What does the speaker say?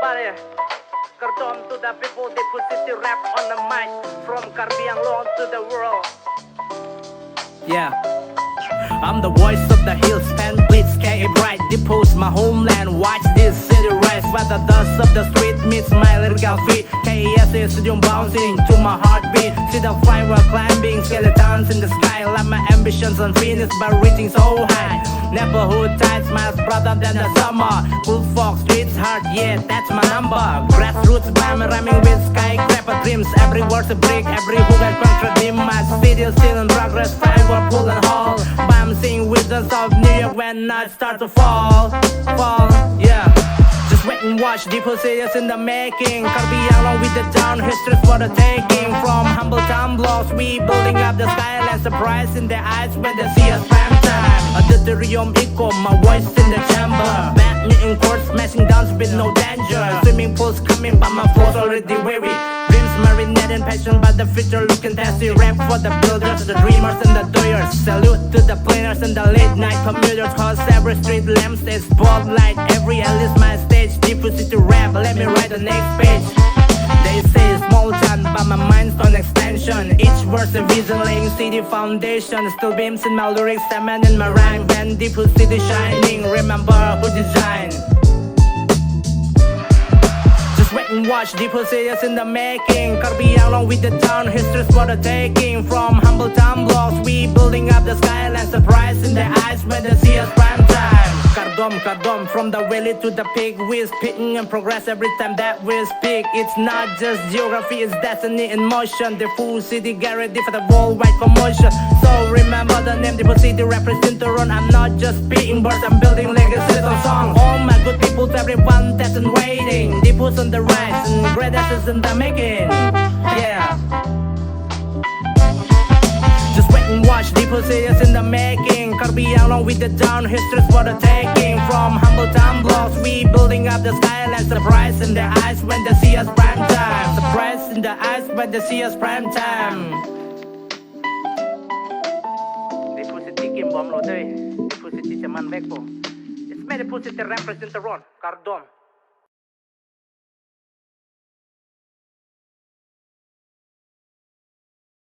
everybody. Kardom to the people, Diphu City rap on the mic. From Karbi Anglong to the world. Yeah, I'm the voice of the hills, pen bleeds, K.A.S.A bright. Diphu's my homeland, watch this city rise. While the dust of the street meets my lyrical feet, K.A.S.A is still bouncing to my heartbeat. See the flyover climbing, skeletons in the sky. Like my ambitions unfinished but reaching so high. Neighborhood tight smiles brighter than the summer. Cool folk, streets hard, yeah, that's my number. Grassroots rhyming with skyscraper dreams. Every word's a brick, every hook and contradict. My city still in progress, flyover pull and haul. Bouncing wizards of New York when night start to fall, yeah. Just wait and watch, Diphu City is in the making. Karbi Anglong with the town, history's for the taking. From humble town blocks, we building up the skyline. Surprise in their eyes when they see us prime time. A deuterium echo, my voice in the chamber. Badminton courts, smashing down with no danger. Swimming pools coming, but my flow's already weary. Dreams marinating passion, but the future looking tasty. Rap for the builders, the dreamers and the doers. Salute to the planners and the late night commuters. Cause every street lamp stays spotlight. Every alley's my stage. Diphu City rap, let me write the next page. They say small town, but my mind's on extension. Each verse a vision laying city foundation. Still beams in my lyrics, diamond in my rhyme. When Diphu City shining, remember who designed. Just wait and watch, Diphu City is in the making. Karbi Anglong with the town, history's for the taking. From humble town blocks, we building up the skyline. Surprise in their eyes when they see us prime time. Kardom, from the valley to the peak. We're speaking and progress every time that we speak. It's not just geography, it's destiny in motion. The full city guarantee for the worldwide commotion. So remember the name, Diphu City represent Teron. I'm not just speaking words, I'm building legacies of songs. All my good people, to everyone that's in waiting. Diphu's on the rise and greatness is in the making. Yeah. Just wait and watch, Diphu City is in the making. Karbi Anglong with the town, history's for the taking. From humble town blocks, we building up the skyline. Surprise in their eyes when they see us prime time. Surprise in their eyes when they see us prime time. Diphu City game bomb lo day. Diphu City chaman back po. It's me Diphu City represent Teron, Kardom.